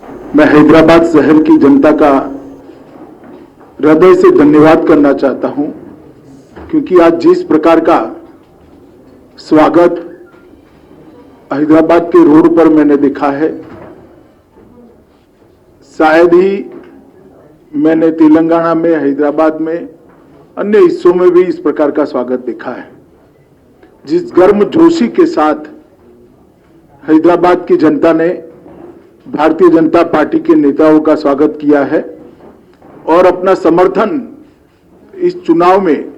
मैं हैदराबाद शहर की जनता का हृदय से धन्यवाद करना चाहता हूं, क्योंकि आज जिस प्रकार का स्वागत हैदराबाद के रोड पर मैंने देखा है, शायद ही मैंने तेलंगाना में, हैदराबाद में, अन्य हिस्सों में भी इस प्रकार का स्वागत देखा है। जिस गर्मजोशी के साथ हैदराबाद की जनता ने भारतीय जनता पार्टी के नेताओं का स्वागत किया है और अपना समर्थन इस चुनाव में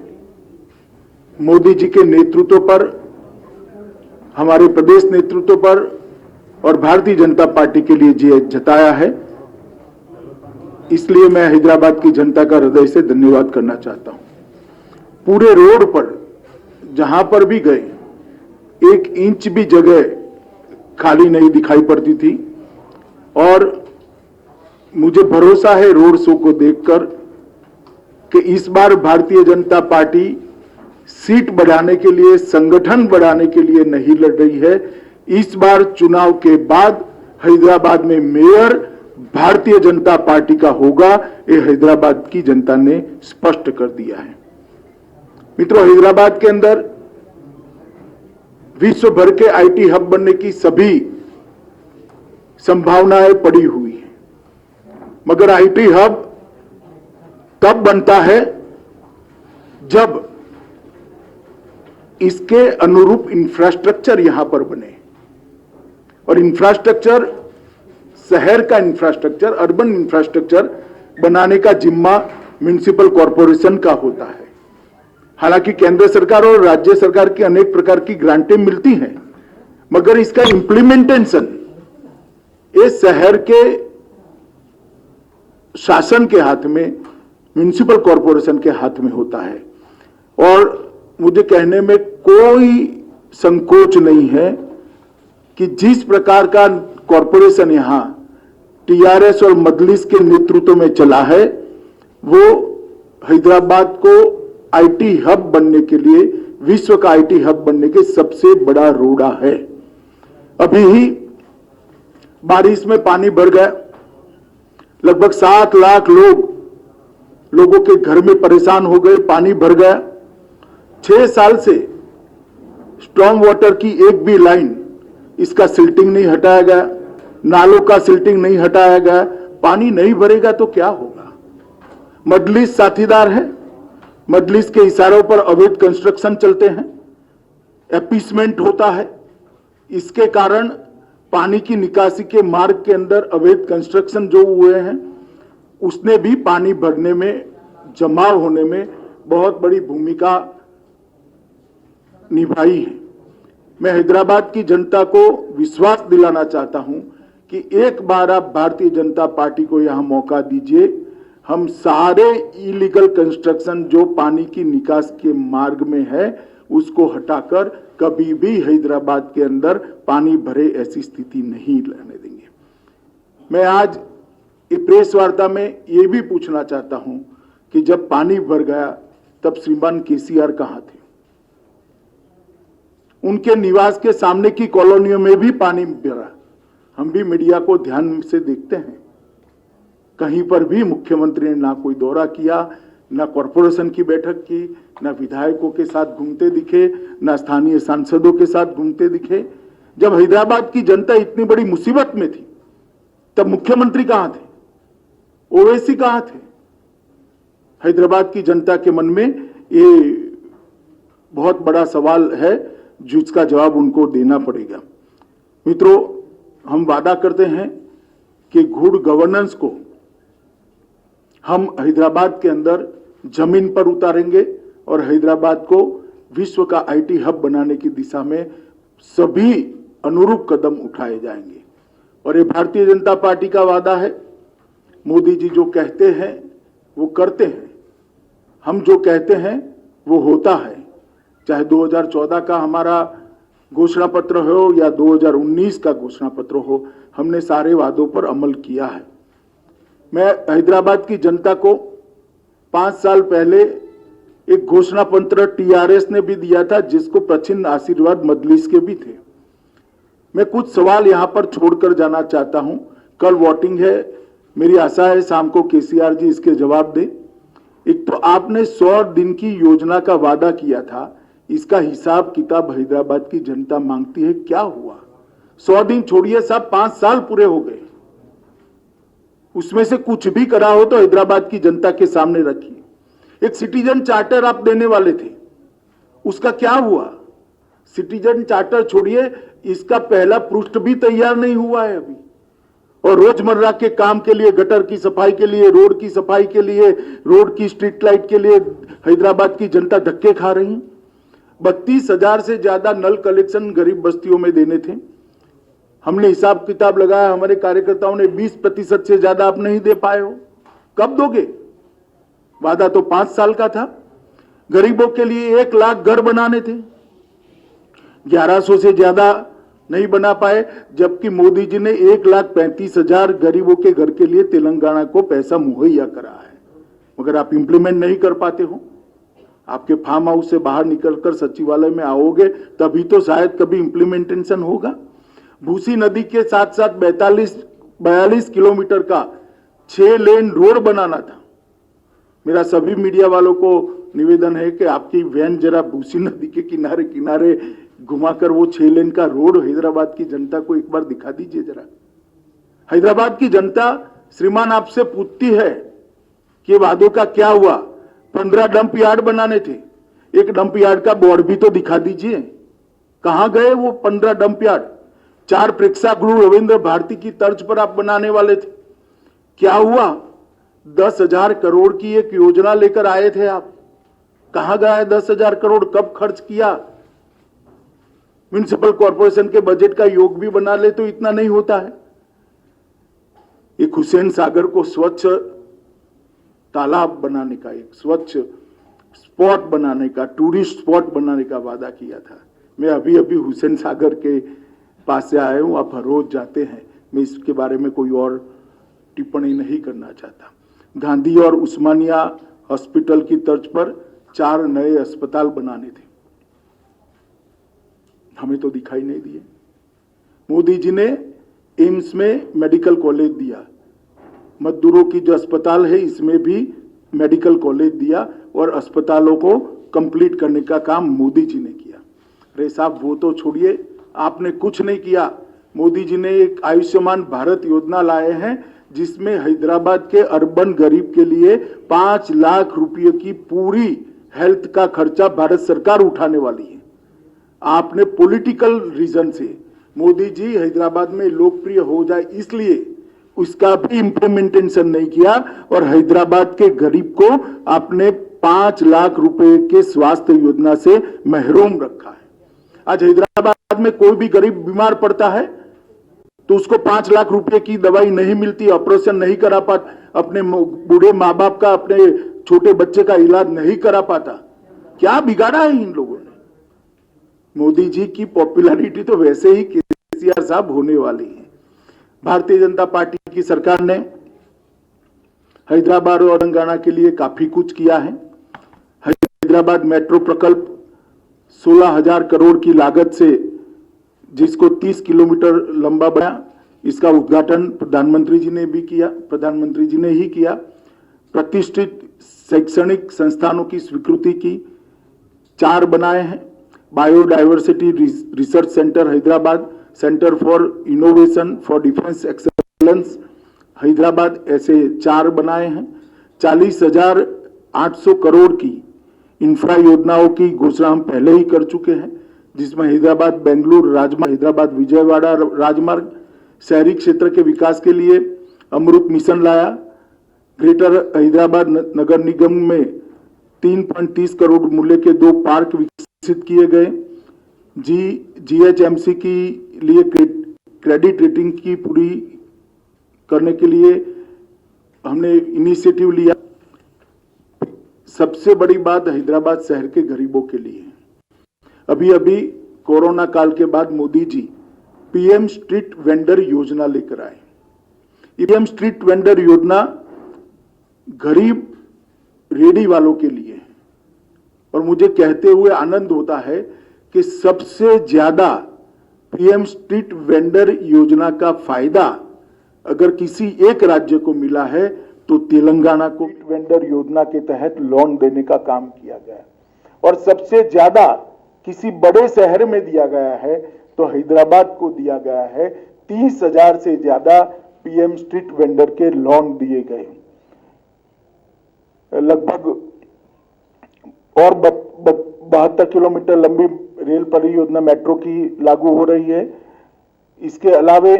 मोदी जी के नेतृत्व पर, हमारे प्रदेश नेतृत्व पर और भारतीय जनता पार्टी के लिए जताया है, इसलिए मैं हैदराबाद की जनता का हृदय से धन्यवाद करना चाहता हूं। पूरे रोड पर जहां पर भी गए, 1 इंच भी जगह खाली नहीं दिखाई पड़ती थी और मुझे भरोसा है रोड शो को देखकर कि इस बार भारतीय जनता पार्टी सीट बढ़ाने के लिए, संगठन बढ़ाने के लिए नहीं लड़ रही है। इस बार चुनाव के बाद हैदराबाद में मेयर भारतीय जनता पार्टी का होगा, ये हैदराबाद की जनता ने स्पष्ट कर दिया है। मित्रों, हैदराबाद के अंदर विश्व भर के आईटी हब बनने की सभी संभावनाएं पड़ी हुई हैं, मगर आईटी हब तब बनता है जब इसके अनुरूप इंफ्रास्ट्रक्चर यहां पर बने, और इंफ्रास्ट्रक्चर, शहर का इंफ्रास्ट्रक्चर, अर्बन इंफ्रास्ट्रक्चर बनाने का जिम्मा म्युनिसिपल कॉरपोरेशन का होता है। हालांकि केंद्र सरकार और राज्य सरकार की अनेक प्रकार की ग्रांटें मिलती हैं, मगर इसका इंप्लीमेंटेशन ये शहर के शासन के हाथ में, म्युनिसिपल कॉरपोरेशन के हाथ में होता है। और मुझे कहने में कोई संकोच नहीं है कि जिस प्रकार का कॉरपोरेशन यहां टीआरएस और मजलिस के नेतृत्व में चला है, वो हैदराबाद को आईटी हब बनने के लिए, विश्व का आईटी हब बनने के सबसे बड़ा रोड़ा है। अभी ही बारिश में पानी भर गया, लगभग 7 लाख लोगों के घर में परेशान हो गए, पानी भर गया। 6 साल से स्टॉर्म वाटर की एक भी लाइन, इसका सिल्टिंग नहीं हटाया गया, नालों का सिल्टिंग नहीं हटाया गया। पानी नहीं भरेगा तो क्या होगा? मजलिस साथीदार है, मजलिस के इशारों पर अवैध कंस्ट्रक्शन चलते हैं, एपीसमेंट होता है। इसके कारण पानी की निकासी के मार्ग के अंदर अवैध कंस्ट्रक्शन जो हुए हैं, उसने भी पानी भरने में, जमाव होने में बहुत बड़ी भूमिका निभाई है। मैं हैदराबाद की जनता को विश्वास दिलाना चाहता हूं कि एक बार आप भारतीय जनता पार्टी को यहां मौका दीजिए। हम सारे इलीगल कंस्ट्रक्शन जो पानी की निकास के मार्ग में है, उसको हटाकर कभी भी हैदराबाद के अंदर पानी भरे ऐसी स्थिति नहीं रहने देंगे। मैं आज प्रेस वार्ता में ये भी पूछना चाहता हूं कि जब पानी भर गया तब श्रीमान केसीआर कहां थे? उनके निवास के सामने की कॉलोनियों में भी पानी भरा। हम भी मीडिया को ध्यान से देखते हैं, कहीं पर भी मुख्यमंत्री ने ना कोई दौरा किया, ना कॉरपोरेशन की बैठक की, ना विधायकों के साथ घूमते दिखे, ना स्थानीय सांसदों के साथ घूमते दिखे। जब हैदराबाद की जनता इतनी बड़ी मुसीबत में थी, तब मुख्यमंत्री कहां थे? ओवैसी कहां थे? हैदराबाद की जनता के मन में ये बहुत बड़ा सवाल है, जिसका जवाब उनको देना पड़ेगा। मित्रों, हम वादा करते हैं कि गुड गवर्नेंस को हम हैदराबाद के अंदर जमीन पर उतारेंगे और हैदराबाद को विश्व का आईटी हब बनाने की दिशा में सभी अनुरूप कदम उठाए जाएंगे। और ये भारतीय जनता पार्टी का वादा है। मोदी जी जो कहते हैं वो करते हैं, हम जो कहते हैं वो होता है। चाहे 2014 का हमारा घोषणा पत्र हो या 2019 का घोषणा पत्र हो, हमने सारे वादों पर अमल किया है। मैं हैदराबाद की जनता को 5 साल पहले एक घोषणा पत्र टीआरएस ने भी दिया था, जिसको प्रचिन्ह आशीर्वाद मजलिस के भी थे। मैं कुछ सवाल यहां पर छोड़कर जाना चाहता हूं कल वोटिंग है, मेरी आशा है शाम को केसीआर जी इसके जवाब दे। एक तो आपने 100 दिन की योजना का वादा किया था, इसका हिसाब किताब हैदराबाद की जनता मांगती है। क्या हुआ? 100 दिन छोड़िए साहब, 5 साल पूरे हो गए, उसमें से कुछ भी करा हो तो हैदराबाद की जनता के सामने रखिए। एक सिटीजन चार्टर आप देने वाले थे, उसका क्या हुआ? सिटीजन चार्टर छोड़िए, इसका पहला पृष्ठ भी तैयार नहीं हुआ है अभी। और रोजमर्रा के काम के लिए, गटर की सफाई के लिए, रोड की सफाई के लिए, रोड की स्ट्रीट लाइट के लिए हैदराबाद की जनता धक्के खा रही। 32,000 से ज्यादा नल कलेक्शन गरीब बस्तियों में देने थे। हमने हिसाब किताब लगाया, हमारे कार्यकर्ताओं ने 20% से ज्यादा आप नहीं दे पाए हो। कब दोगे? वादा तो 5 साल का था। गरीबों के लिए 1 लाख घर बनाने थे, 1100 से ज्यादा नहीं बना पाए, जबकि मोदी जी ने 1,35,000 गरीबों के घर के लिए तेलंगाना को पैसा मुहैया करा है, मगर आप इंप्लीमेंट नहीं कर पाते हो। आपके फार्म हाउस से बाहर निकलकर सचिवालय में आओगे तभी तो शायद कभी इंप्लीमेंटेशन होगा। भूसी नदी के साथ साथ 42 किलोमीटर का 6 लेन रोड बनाना था। मेरा सभी मीडिया वालों को निवेदन है कि आपकी वैन जरा भूसी नदी के किनारे किनारे घुमाकर वो 6 लेन का रोड हैदराबाद की जनता को एक बार दिखा दीजिए जरा। हैदराबाद की जनता श्रीमान आपसे पूछती है कि वादों का क्या हुआ। 15 डंप यार्ड बनाने थे, एक डंप यार्ड का बोर्ड भी तो दिखा दीजिए, कहां गए वो 15 डंप यार्ड? 4 प्रेक्षागृह रविंद्र भारती की तर्ज पर आप बनाने वाले थे, क्या हुआ? 10,000 करोड़ की एक योजना लेकर आए थे आप, कहां गया 10,000 करोड़? कब खर्च किया? म्युनिसिपल कॉर्पोरेशन के बजट का योग भी बना ले तो इतना नहीं होता है। एक हुसैन सागर को स्वच्छ तालाब बनाने का, एक स्वच्छ स्पॉट बनाने का, टूरिस्ट स्पॉट बनाने का वादा किया था। मैं अभी अभी हुसैन सागर के पास से आया हूं, आप हर रोज जाते हैं, मैं इसके बारे में कोई और टिप्पणी नहीं करना चाहता। गांधी और उस्मानिया हॉस्पिटल की तर्ज पर 4 नए अस्पताल बनाने थे, हमें तो दिखाई नहीं दिए। मोदी जी ने एम्स में मेडिकल कॉलेज दिया, मजदूरों की जो अस्पताल है इसमें भी मेडिकल कॉलेज दिया और अस्पतालों को कंप्लीट करने का काम मोदी जी ने किया। अरे साहब वो तो छोड़िए, आपने कुछ नहीं किया। मोदी जी ने एक आयुष्मान भारत योजना लाए हैं जिसमें हैदराबाद के अर्बन गरीब के लिए 5 लाख रुपए की पूरी हेल्थ का खर्चा भारत सरकार उठाने वाली है। आपने पॉलिटिकल रीजन से मोदी जी हैदराबाद में लोकप्रिय हो जाए इसलिए उसका भी इंप्लीमेंटेशन नहीं किया और हैदराबाद के गरीब को आपने 5 लाख रुपए के स्वास्थ्य योजना से महरूम रखा है। आज हैदराबाद में कोई भी गरीब बीमार पड़ता है तो उसको 5 लाख रुपए की दवाई नहीं मिलती, ऑपरेशन नहीं करा पाता, अपने बूढ़े माँ बाप का, अपने छोटे बच्चे का इलाज नहीं करा पाता। क्या बिगाड़ा है इन लोगों ने? मोदी जी की पॉपुलैरिटी तो वैसे ही केसीआर साहब होने वाली है। भारतीय जनता पार्टी की सरकार ने हैदराबाद और तेलंगाना के लिए काफी कुछ किया है। हैदराबाद मेट्रो प्रकल्प 16,000 करोड़ की लागत से जिसको 30 किलोमीटर लंबा बना, इसका उद्घाटन प्रधानमंत्री जी ने भी किया, प्रधानमंत्री जी ने ही किया। प्रतिष्ठित शैक्षणिक संस्थानों की स्वीकृति की 4 बनाए हैं। Biodiversity research centre Hyderabad, centre for innovation for defence excellence Hyderabad, ऐसे 4 बनाए हैं। 40,800 करोड़ की इंफ्रा योजनाओं की घोषणा हम पहले ही कर चुके हैं, जिसमें हैदराबाद बेंगलुरु राजमार्ग, हैदराबाद विजयवाड़ा राजमार्ग, शहरी क्षेत्र के विकास के लिए अमृत मिशन लाया। ग्रेटर हैदराबाद नगर निगम में 3.30 करोड़ मूल्य के 2 पार्क विकसित किए गए। GHMC की लिए क्रेडिट रेटिंग की पूरी करने के लिए हमने इनिशिएटिव लिया। सबसे बड़ी बात हैदराबाद शहर के गरीबों के लिए, अभी अभी कोरोना काल के बाद Modi ji PM street vendor योजना लेकर आए। पीएम स्ट्रीट वेंडर योजना गरीब रेडी वालों के लिए, और मुझे कहते हुए आनंद होता है कि सबसे ज्यादा पीएम स्ट्रीट वेंडर योजना का फायदा अगर किसी एक राज्य को मिला है तो तेलंगाना को वेंडर योजना के तहत लोन देने का काम किया गया और सबसे ज्यादा किसी बड़े शहर में दिया गया है तो हैदराबाद को दिया गया है। 30,000 से ज्यादा पीएम स्ट्रीट वेंडर के लोन दिए गए लगभग और 72 किलोमीटर लंबी रेल परियोजना मेट्रो की लागू हो रही है। इसके अलावे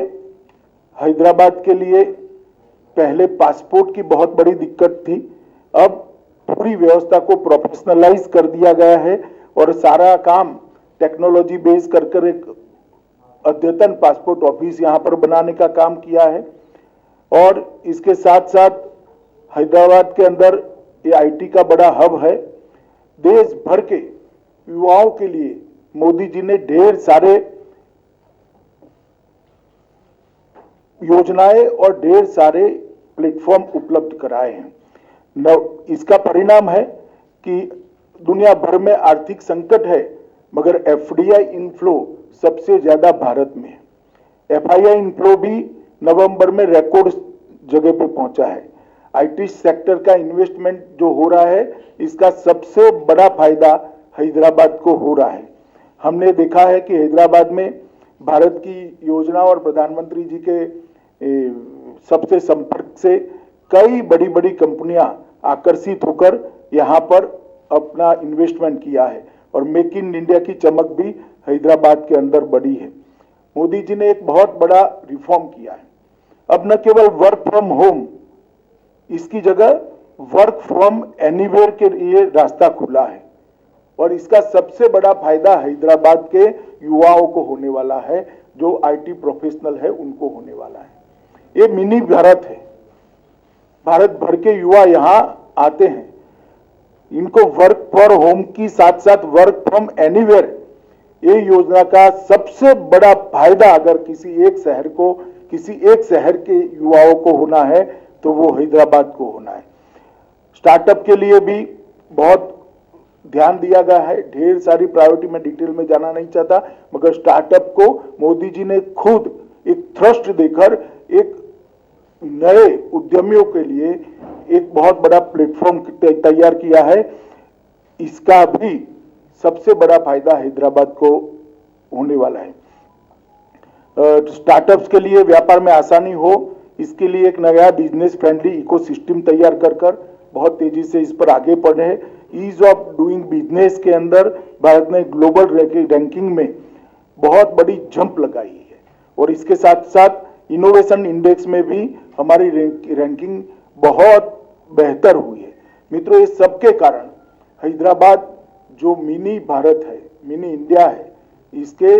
हैदराबाद के लिए पहले पासपोर्ट की बहुत बड़ी दिक्कत थी, अब पूरी व्यवस्था को प्रोफेशनलाइज कर दिया गया है और सारा काम टेक्नोलॉजी बेस कर एक अद्यतन पासपोर्ट ऑफिस यहां पर बनाने का काम किया है। और इसके साथ साथ हैदराबाद के अंदर ये आईटी का बड़ा हब है। देश भर के युवाओं के लिए मोदी जी ने ढेर सारे योजनाएं और ढेर सारे प्लेटफॉर्म उपलब्ध कराए हैं। इसका परिणाम है कि दुनिया भर में आर्थिक संकट है मगर एफडीआई इनफ्लो सबसे ज्यादा भारत में है। एफआईआई इनफ्लो भी नवंबर में रिकॉर्ड जगह पे पहुंचा है। आईटी सेक्टर का इन्वेस्टमेंट जो हो रहा है इसका सबसे बड़ा फायदा हैदराबाद को हो रहा है। हमने देखा है कि हैदराबाद में भारत की योजना और प्रधानमंत्री जी के सबसे संपर्क से कई बड़ी बड़ी कंपनियां आकर्षित होकर यहां पर अपना इन्वेस्टमेंट किया है और मेक इन इंडिया की चमक भी हैदराबाद के अंदर बढ़ी है। मोदी जी ने एक बहुत बड़ा रिफॉर्म किया है। अब न केवल वर्क फ्रॉम होम, इसकी जगह वर्क फ्रॉम एनीवेयर के लिए रास्ता खुला है और इसका सबसे बड़ा फायदा हैदराबाद के युवाओं को होने वाला है, जो आईटी प्रोफेशनल है उनको होने वाला है। ये मिनी भारत है। भारत भर के युवा यहां आते हैं, इनको वर्क फॉर होम की साथ साथ वर्क फ्रॉम एनीवेयर ये योजना का सबसे बड़ा फायदा अगर किसी एक शहर के युवाओं को होना है तो वो हैदराबाद को होना है। स्टार्टअप के लिए भी बहुत ध्यान दिया गया है। ढेर सारी प्रायोरिटी में डिटेल में जाना नहीं चाहता मगर स्टार्टअप को मोदी जी ने खुद एक थ्रस्ट देकर एक नए उद्यमियों के लिए एक बहुत बड़ा प्लेटफॉर्म तैयार किया है। इसका भी सबसे बड़ा फायदा हैदराबाद को होने वाला है। स्टार्टअप्स के लिए व्यापार में आसानी हो इसके लिए एक नया बिजनेस फ्रेंडली इकोसिस्टम तैयार कर बहुत तेजी से इस पर आगे बढ़े हैं। ईज ऑफ डूइंग बिजनेस के अंदर भारत ने ग्लोबल रैंकिंग में बहुत बड़ी जंप लगाई है और इसके साथ साथ इनोवेशन इंडेक्स में भी हमारी रैंकिंग बहुत बेहतर हुई है। मित्रों, ये सबके कारण हैदराबाद जो मिनी भारत है, मिनी इंडिया है, इसके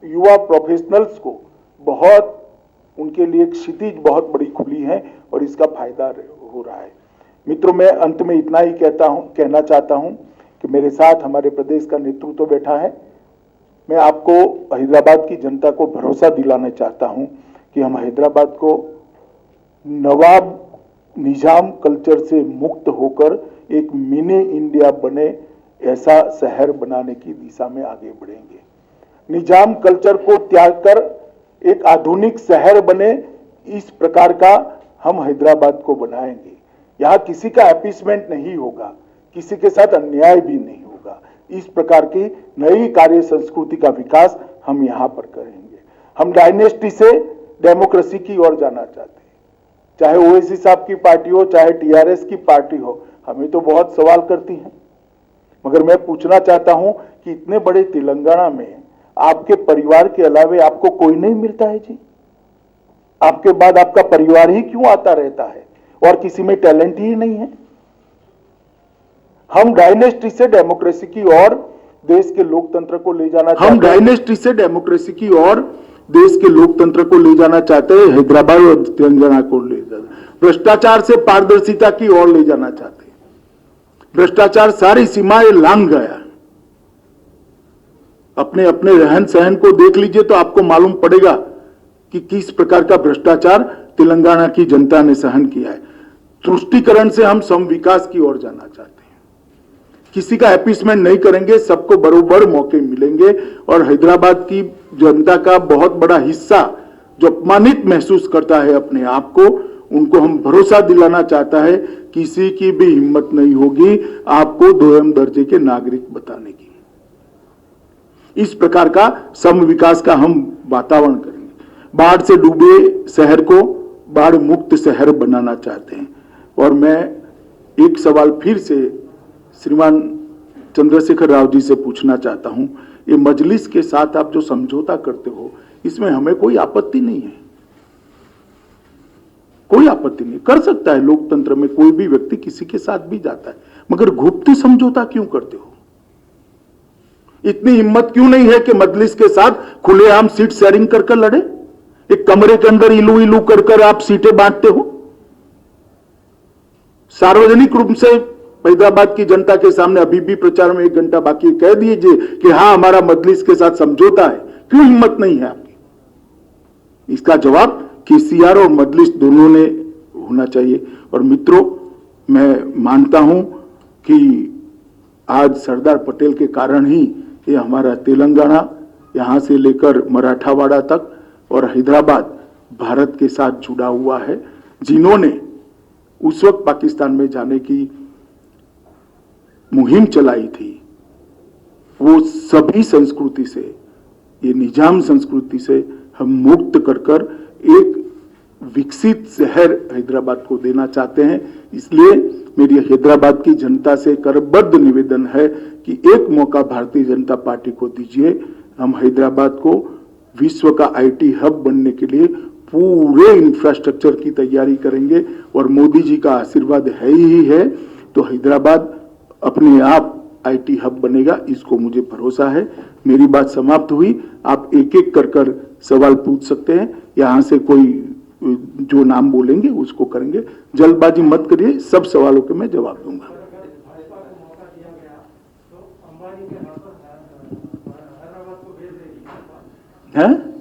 युवा प्रोफेशनलस को बहुत उनके लिए एक क्षितिज बहुत बड़ी खुली है और इसका फायदा हो रहा है। मित्रों, मैं अंत में इतना ही कहना चाहता हूं कि मेरे साथ हमारे प्रदेश का नेतृत्व बैठा है। मैं आपको हैदराबाद की जनता को भरोसा दिलाना चाहता हूं कि हम हैदराबाद को नवाब निजाम कल्चर से मुक्त होकर एक मिनी इंडिया बने ऐसा शहर बनाने की दिशा में आगे बढ़ेंगे। निजाम कल्चर को त्याग कर एक आधुनिक शहर बने, इस प्रकार का हम हैदराबाद को बनाएंगे। यहाँ किसी का अपीसमेंट नहीं होगा, किसी के साथ अन्याय भी नहीं होगा। इस प्रकार की नई कार्य संस्कृति का विकास हम यहाँ पर करेंगे। हम डायनेस्टी से डेमोक्रेसी की ओर जाना चाहते हैं। चाहे ओवैसी साहब की पार्टी हो, चाहे टीआरएस की पार्टी हो, हमें तो बहुत सवाल करती हैं, मगर मैं पूछना चाहता हूं कि इतने बड़े तेलंगाना में आपके परिवार के अलावे आपको कोई नहीं मिलता है जी? आपके बाद आपका परिवार ही क्यों आता रहता है और किसी में टैलेंट ही नहीं है? हम डायनेस्टी से डेमोक्रेसी की ओर देश के लोकतंत्र को ले जाना चाहते हैं। हम डायनेस्टी से डेमोक्रेसी की ओर देश के लोकतंत्र को ले जाना चाहते हैं, हैदराबाद और तेलंगाना को ले जाना, भ्रष्टाचार से पारदर्शिता की ओर ले जाना चाहते हैं। भ्रष्टाचार सारी सीमाएं लांघ गया। अपने अपने रहन सहन को देख लीजिए तो आपको मालूम पड़ेगा कि किस प्रकार का भ्रष्टाचार तेलंगाना की जनता ने सहन किया है। तुष्टीकरण से हम सम विकास की ओर जाना चाहते हैं। किसी का अपीसमेंट नहीं करेंगे, सबको बरोबर मौके मिलेंगे और हैदराबाद की जनता का बहुत बड़ा हिस्सा जो अपमानित महसूस करता है अपने आप को, उनको हम भरोसा दिलाना चाहता है किसी की भी हिम्मत नहीं होगी आपको दोयम दर्जे के नागरिक बताने की। इस प्रकार का सम विकास का हम वातावरण करेंगे। बाढ़ से डूबे शहर को बाढ़ मुक्त शहर बनाना चाहते हैं। और मैं एक सवाल फिर से श्रीमान चंद्रशेखर राव जी से पूछना चाहता हूं, ये मजलिस के साथ आप जो समझौता करते हो इसमें हमें कोई आपत्ति नहीं है, कोई आपत्ति नहीं, कर सकता है लोकतंत्र में कोई भी व्यक्ति किसी के साथ भी जाता है, मगर गुप्त समझौता क्यों करते हो? इतनी हिम्मत क्यों नहीं है कि मजलिस के साथ खुलेआम सीट शेयरिंग कर लड़े? एक कमरे के अंदर इलू इलू कर आप सीटें बांटते हो। सार्वजनिक रूप से हैदराबाद की जनता के सामने अभी भी प्रचार में 1 घंटा बाकी कह दीजिए कि हां हमारा मजलिस के साथ समझौता है, क्यों हिम्मत नहीं है आपकी? इसका जवाब केसीआर और मजलिस दोनों ने होना चाहिए। और मित्रों, मैं मानता हूं कि आज सरदार पटेल के कारण ही ये हमारा तेलंगाना यहां से लेकर मराठावाड़ा तक और हैदराबाद भारत के साथ जुड़ा हुआ है। जिन्होंने उस वक्त पाकिस्तान में जाने की मुहिम चलाई थी, वो सभी संस्कृति से, ये निजाम संस्कृति से हम मुक्त कर एक विकसित शहर हैदराबाद को देना चाहते हैं। इसलिए मेरी हैदराबाद की जनता से करबद्ध निवेदन है कि एक मौका भारतीय जनता पार्टी को दीजिए। हम हैदराबाद को विश्व का आईटी हब बनने के लिए पूरे इंफ्रास्ट्रक्चर की तैयारी करेंगे और मोदी जी का आशीर्वाद है ही है तो हैदराबाद अपने आप आईटी हब बनेगा, इसको मुझे भरोसा है। मेरी बात समाप्त हुई। आप एक एक कर सवाल पूछ सकते हैं। यहां से कोई जो नाम बोलेंगे उसको करेंगे। जल्दबाजी मत करिए, सब सवालों के मैं जवाब दूंगा। है?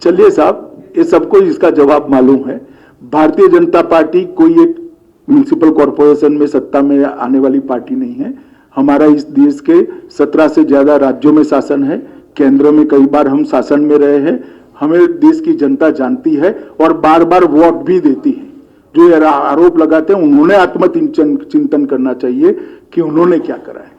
चलिए साहब, ये सबको इसका जवाब मालूम है। भारतीय जनता पार्टी कोई एक म्युनिसिपल कॉरपोरेशन में सत्ता में आने वाली पार्टी नहीं है। हमारा इस देश के 17 से ज्यादा राज्यों में शासन है, केंद्र में कई बार हम शासन में रहे हैं। हमें देश की जनता जानती है और बार बार वोट भी देती है। जो ये आरोप लगाते हैं उन्होंने आत्मचिंतन करना चाहिए कि उन्होंने क्या करा है।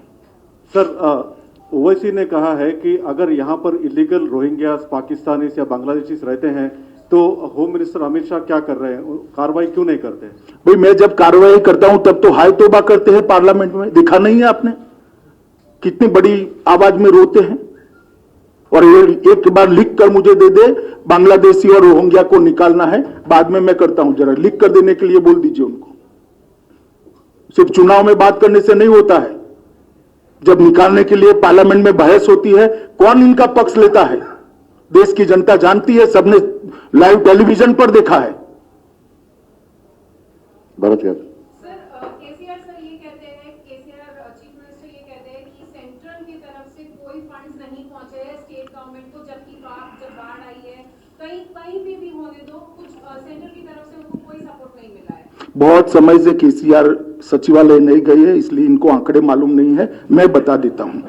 सर, ओवैसी ने कहा है कि अगर यहाँ पर इलीगल रोहिंग्यास, पाकिस्तानीज या बांग्लादेशीज रहते हैं तो होम मिनिस्टर अमित शाह क्या कर रहे हैं, कार्रवाई क्यों नहीं करते? भाई मैं जब कार्रवाई करता हूं तब तो हाय तौबा करते हैं पार्लियामेंट में। देखा नहीं है आपने कितनी बड़ी आवाज में रोते हैं? और एक बार लिख कर मुझे दे दे, बांग्लादेशी और रोहिंग्या को निकालना है, बाद में मैं करता हूं। जरा लिख कर देने के लिए बोल दीजिए उनको। सिर्फ चुनाव में बात करने से नहीं होता है, जब निकालने के लिए पार्लियामेंट में बहस होती है, कौन इनका पक्ष लेता है देश की जनता जानती है, सबने लाइव टेलीविजन पर देखा है। भरत यार केसीआर सर ये कहते हैं, केसीआर चीफ मिनिस्टर ये कहते हैं कि सेंट्रल की तरफ से कोई फंड्स नहीं पहुंचे हैं स्टेट गवर्नमेंट को, जबकि जब बाढ़ आई है कहीं भी होने दो, कुछ सेंटर की तरफ से उनको कोई सपोर्ट नहीं मिला है। बहुत समय से केसीआर सचिवालय नहीं गए है, इसलिए इनको आंकड़े मालूम नहीं है। मैं बता देता हूं,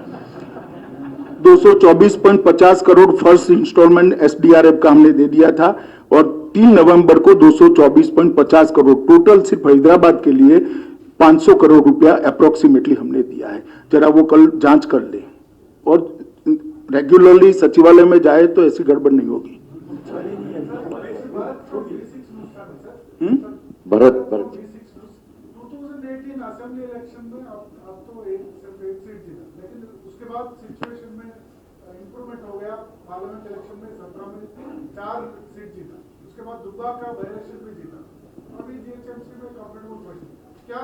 224.50 करोड़ फर्स्ट इंस्टॉलमेंट एसडीआरएफ का हमने दे दिया था और 3 नवंबर को 224.50 करोड़ टोटल सिर्फ हैदराबाद के लिए 500 करोड़ रुपया अप्रोक्सीमेटली हमने दिया है। जरा वो कल जांच कर ले और रेगुलरली सचिवालय में जाए तो ऐसी गड़बड़ नहीं होगी। भरत 2018 असेंबली इलेक्शन में आप तो सिर्फ एक सीट जीता, लेकिन उसके बाद सिचुएशन में इंप्रूवमेंट हो गया। पार्लियामेंट इलेक्शन में 17 में 4 सीट जीता, उसके बाद दुब्बा का बाई इलेक्शन में जीता, अभी जीएचएमसी में कंफर्टेबल पोजीशन। क्या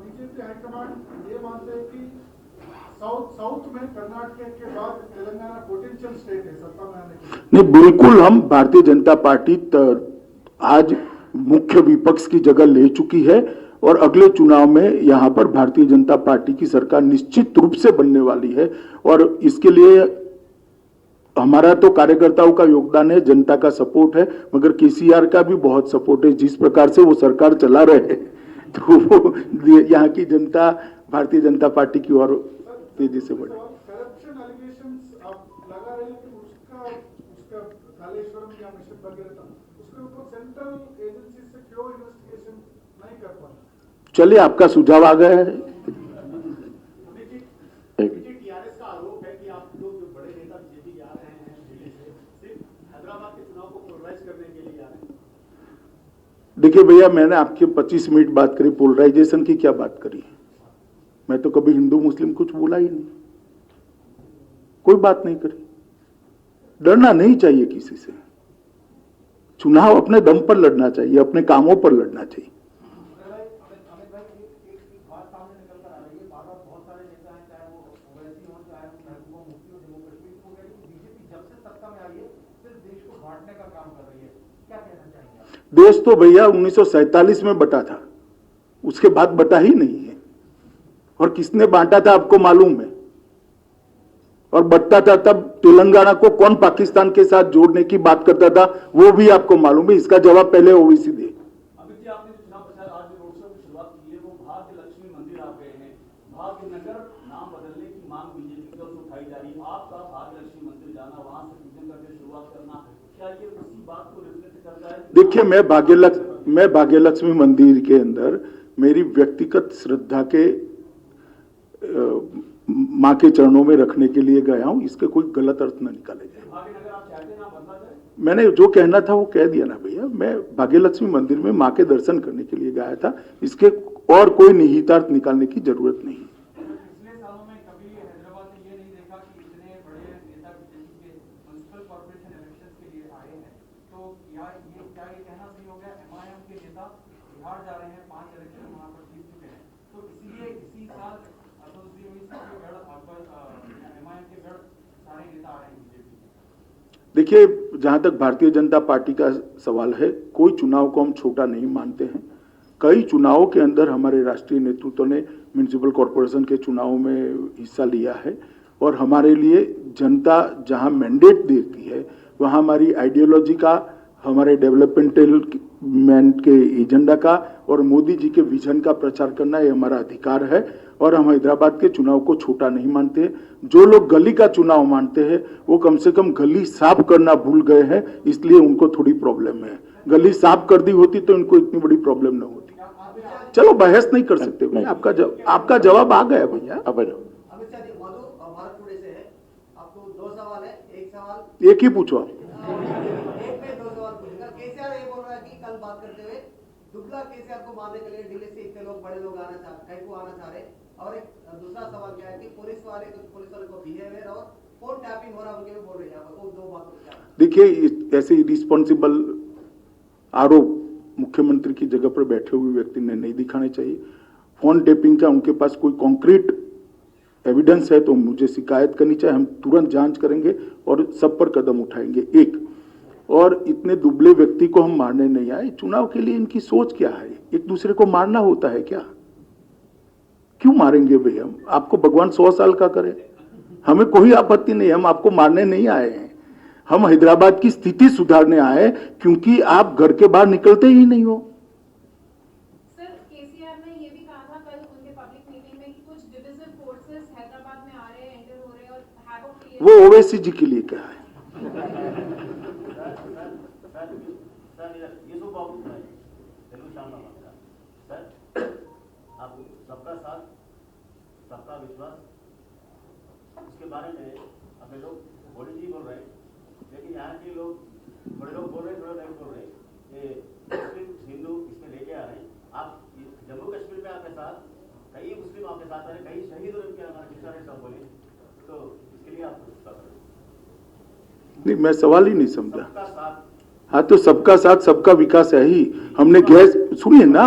बीजेपी हाईकमांड ये मानते हैं कि साउथ में कर्नाटक के बाद तेलंगाना पोटेंशियल स्टेट है सत्ता में आने के लिए? नहीं, बिल्कुल। हम भारतीय जनता पार्टी आज मुख्य विपक्ष की जगह ले चुकी है और अगले चुनाव में यहां पर भारतीय जनता पार्टी की सरकार निश्चित रूप से बनने वाली है। और इसके लिए हमारा तो कार्यकर्ताओं का योगदान है, जनता का सपोर्ट है, मगर केसीआर का भी बहुत सपोर्ट है। जिस प्रकार से वो सरकार चला रहे हैं तो वो यहाँ की जनता भारतीय जनता पार्टी की ओर तेजी से बढ़े। करप्शन एलिगेशंस आप लगा रहे हैं कि उसका उसका कालेश्वरम या मिशन वगैरह था, उसके ऊपर सेंट्रल एजेंसी से क्यों इन्वेस्टिगेशन नहीं कर पा रहा? चलिए, आपका सुझाव आ गया है। टीआरएस का आरोप है कि आप लोग जो बड़े नेता बीजेपी आ रहे हैं दिल्ली से सिर्फ हैदराबाद के चुनाव को पोलराइज करने के लिए आ रहे हैं। देखिए भैया, मैंने आपके 25 मिनट बात करी, पोलराइजेशन की क्या बात करी? मैं तो कभी हिंदू मुस्लिम कुछ बोला ही नहीं, कोई बात नहीं करी। डरना नहीं चाहिए किसी से, चुनाव अपने दम पर लड़ना चाहिए, अपने कामों पर लड़ना चाहिए। देश तो भैया 1947 में बटा था, उसके बाद बटा ही नहीं है। और किसने बांटा था आपको मालूम है? और बटता था तब तेलंगाना को कौन पाकिस्तान के साथ जोड़ने की बात करता था, वो भी आपको मालूम है। इसका जवाब पहले ओवैसी दे। अमित जी, आपने चुनाव प्रचार आज रोड शो की शुरुआत की है, वो भाग्य लक्ष्मी मंदिर आप गए हैं। भाग्य नगर नाम बदलने की मांग बीजेपी की तरफ से उठाई जा रही है। आपका भाग्य लक्ष्मी मंदिर जाना, वहां से पूजन करके शुरुआत करना, क्या ये उसी बात को रिफ्लेक्ट करता है? देखिए, मैं भाग्यलक्ष्मी मंदिर के अंदर मेरी व्यक्तिगत श्रद्धा के मां के चरणों में रखने के लिए गया हूं। इसके कोई गलत अर्थ न निकाले जाए। भाग्यनगर आप चाहते हैं ना बदला जाए? मैंने जो कहना था वो कह दिया ना भैया। मैं भाग्यलक्ष्मी मंदिर में मां के दर्शन करने के लिए गया था, इसके और कोई निहितार्थ निकालने की जरूरत नहीं। पिछले सालों में कभी हैदराबाद ने ये नहीं देखा कि इतने बड़े नेता बीजेपी के म्युनिसिपल कॉर्पोरेशन इलेक्शन के लिए आए हैं, तो क्या ये कहना सही हो गया? एमआईएम के नेता बिहार जा रहे हैं, 5 इलेक्शन वहां पर जीत चुके हैं, तो इसीलिए इसी साल एमआईएम के गढ़ सारे नेता आ रहे हैं बीजेपी। देखिए, जहां तक भारतीय जनता पार्टी का सवाल है, कोई चुनाव को हम छोटा नहीं मानते हैं। कई चुनावों के अंदर हमारे राष्ट्रीय नेतृत्व ने म्युनिसिपल कॉर्पोरेशन के चुनाव में हिस्सा लिया है, और हमारे लिए जनता जहां मैंडेट देती है वहां हमारी आइडियोलॉजी का, हमारे डेवलपमेंट के एजेंडा का और मोदी जी के विजन का प्रचार करना ये हमारा अधिकार है। और हम हैदराबाद के चुनाव को छोटा नहीं मानते। जो लोग गली का चुनाव मानते हैं वो कम से कम गली साफ करना भूल गए हैं, इसलिए उनको थोड़ी प्रॉब्लम है। गली साफ कर दी होती तो इनको इतनी बड़ी प्रॉब्लम न होती। चलो, बहस नहीं कर सकते भैया। आपका जवाब आ गया भैया। अब अमित शाह जी, मधु भारत टुडे से है। आपको 2 सवाल है। एक सवाल एक ही पूछो आप। एक में 2 सवाल पूछूंगा। केसीआर ये बोल रहा है कि कल बात करते हुए दुबला केसीआर को मारने के लिए दिल्ली से इतने लोग, बड़े लोग आना चाह रहे। और एक दूसरा सवाल क्या है कि पुलिस वाले को बिहेवियर और फोन टैपिंग हो रहा है, उनके भी बोल रहे हैं। वो 2 बात क्या है? देखिए, ऐसे रिस्पॉन्सिबल आरोप मुख्यमंत्री की जगह पर बैठे हुए व्यक्ति ने नहीं दिखाने चाहिए। फोन टेपिंग का उनके पास कोई कॉन्क्रीट एविडेंस है तो मुझे शिकायत करनी चाहिए, हम तुरंत जांच करेंगे और सब पर कदम उठाएंगे। एक और, इतने दुबले व्यक्ति को हम मारने नहीं आए। चुनाव के लिए इनकी सोच क्या है? एक दूसरे को मारना होता है क्या? क्यों मारेंगे भैया? आपको भगवान 100 साल का करे, हमें कोई आपत्ति नहीं। हम आपको मारने नहीं आए हैं, हम हैदराबाद की स्थिति सुधारने आए, क्योंकि आप घर के बाहर निकलते ही नहीं हो। सर, केसीआर ने ये भी कहा था कल उनके पब्लिक मीटिंग में कि कुछ डिविजिव फोर्सेस हैदराबाद में आ रहे हैं, एंटर हो रहे हैं और हैवॉक क्रिएट। वो ओवैसी जी के लिए कहा है। सबका साथ सबका विश्वास, उसके बारे में अपने लोग मोदी जी बोल रहे हैं, लेकिन यहाँ के लोग बड़े लोग बोल रहे हैं, थोड़ा नहीं बोल रहे कि मुस्लिम हिंदू इसमें लेके आ रहे हैं। आप जम्मू कश्मीर में आपके साथ कई मुस्लिम आपके साथ आ रहे, कई शहीद हुए, उनके हमारे किसान है सब बोले, तो इसके लिए आप नहीं, मैं सवाल ही नहीं समझा। सबका साथ, हाँ, तो सबका साथ सबका विकास है ही। हमने गैस, सुनिए ना,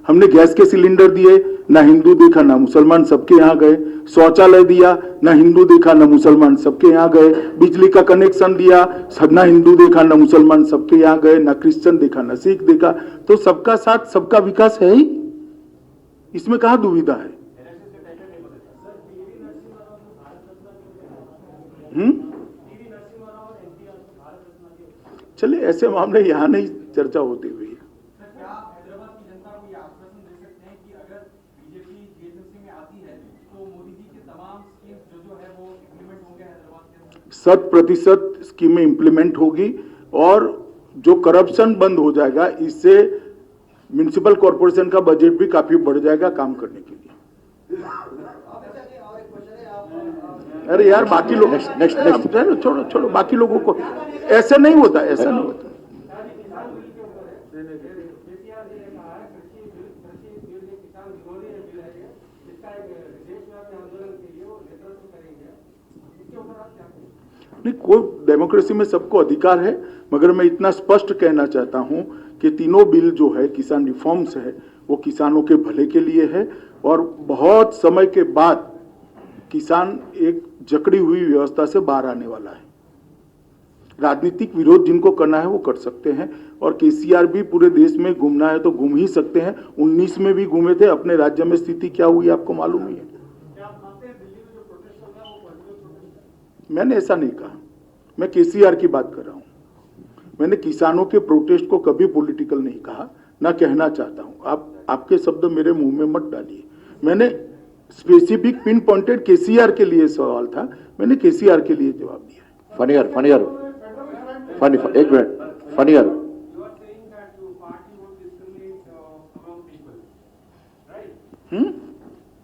हमने गैस के सिलेंडर दिए, ना हिंदू देखा ना मुसलमान, सबके यहाँ गए। शौचालय दिया, ना हिंदू देखा ना मुसलमान, सबके यहाँ गए। बिजली का कनेक्शन दिया, ना हिंदू देखा ना मुसलमान, सबके यहाँ गए। ना क्रिश्चियन देखा ना सिख देखा। तो सबका साथ सबका विकास है ही, इसमें कहाँ दुविधा है? चलिए ऐसे मामले यहाँ नहीं चर्चा होती हुई है। सर, क्या आप हैदराबाद की जनता को ये आश्वासन दे सकते हैं कि अगर बीजेपी जीएचएमसी में आती है तो मोदी जी के तमाम स्कीम्स जो है वो इम्प्लीमेंट होंगे हैदराबाद के अंदर? 100% स्कीमें इंप्लीमेंट होगी और जो करप्शन बंद हो जाएगा, इससे म्युनिसिपल कॉर्पोरेशन का बजट भी काफी बढ़ जाएगा काम करने के लिए। और एक क्वेश्चन है आप अरे यार बाकी लोग नेक्स्ट छोड़ो छोड़ो, बाकी लोगों को ऐसा नहीं होता, ऐसा नहीं होता। केसीआर जी ने कहा है कृषि बिल ये किसान विरोधी बिल है जिसका एक देशव्यापी आंदोलन के लिए वो नेतृत्व करेंगे, इसके ऊपर आप क्या कहेंगे? नहीं, कोई डेमोक्रेसी में सबको अधिकार है, मगर मैं इतना स्पष्ट कहना चाहता हूं कि तीनों बिल जो है किसान रिफॉर्म्स है वो किसानों के भले के लिए है और बहुत समय के बाद किसान एक जकड़ी हुई व्यवस्था से बाहर आने वाला है। राजनीतिक विरोध जिनको करना है वो कर सकते हैं और केसीआर भी पूरे देश में घूमना है तो घूम ही सकते हैं। 19 में भी घूमे थे, अपने राज्य में स्थिति क्या हुई आपको मालूम ही है। क्या आप मानते हैं दिल्ली में जो प्रोटेस्ट हो रहा है वो पॉलिटिकल प्रोटेस्ट है? मैंने ऐसा नहीं कहा, मैं केसीआर की बात कर रहा हूं। मैंने किसानों के प्रोटेस्ट को कभी पॉलिटिकल नहीं कहा, ना कहना चाहता हूं। आप आपके शब्द मेरे मुंह में मत डालिए। मैंने स्पेसिफिक पिन पॉइंटेड केसीआर के लिए सवाल था, मैंने केसीआर के लिए जवाब दिया है। फनियर एक minute funnier You are saying that your party won't discriminate among people, right?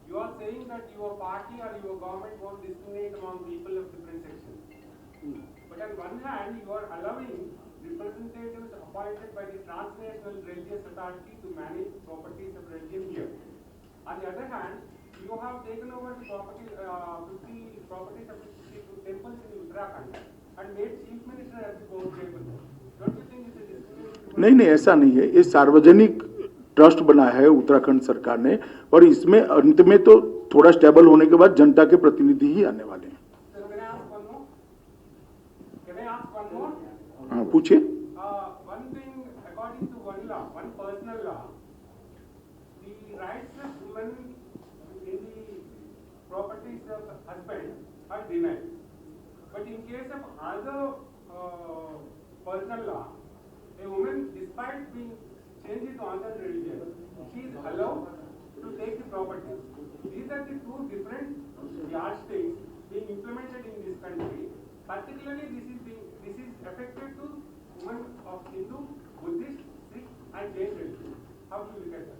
You are saying that your party or your government won't discriminate among people of different sections. But on one hand, you are allowing representatives appointed by the Transnational Religious Authority to manage properties of religion here. On the other hand, you have taken over the property, 50 properties of 52 temples in Uttarakhand and made chief minister as the board chairman. Don't you think this is discrimination? नहीं नहीं, ऐसा नहीं है। ये सार्वजनिक trust बना है उत्तराखंड सरकार ने और इसमें अंत में तो थोड़ा स्टेबल होने के बाद जनता के प्रतिनिधि ही आने वाले हैं। Sir, can I ask one more? Can I ask one more? हाँ पूछिए। One thing, according to one law, one personal law, the rights of women in the properties of husband are denied. But in case of other personal law, a woman, despite being changed to another religion, she is allowed to take the property. These are the two different yardsticks being implemented in this country. Particularly, this is affected to women of Hindu, Buddhist, Sikh, and Jain religion. How do you look at that?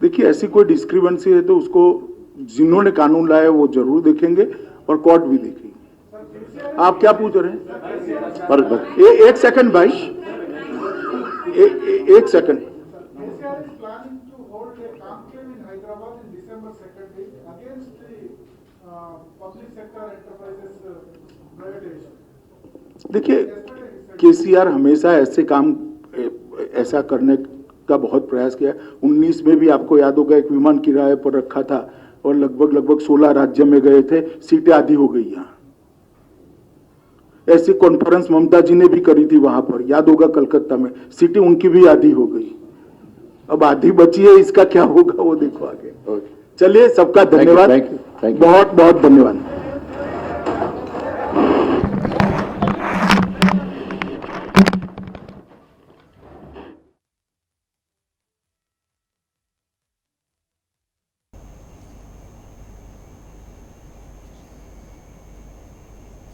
देखिए, ऐसी कोई discrepancy है तो उसको जिन्होंने कानून लाया वो जरूर देखेंगे और कोर्ट भी देखेगी। आप क्या पूछ रहे हैं? एक सेकंड भाई, एक second. KCR is planning to hold a conclave in Hyderabad in December 2nd week against the public sector enterprises privatization. देखिए, केसीआर हमेशा ऐसे काम ऐसा करने का बहुत प्रयास किया। 19 में भी आपको याद होगा एक विमान किराए पर रखा था और लगभग 16 राज्य में गए थे, सीटें आधी हो गई यहाँ। ऐसी कॉन्फ्रेंस ममता जी ने भी करी थी वहां पर, याद होगा कलकत्ता में, सीटें उनकी भी आधी हो गई। अब आधी बची है, इसका क्या होगा वो देखो आगे। चलिए, सबका धन्यवाद, बहुत बहुत धन्यवाद।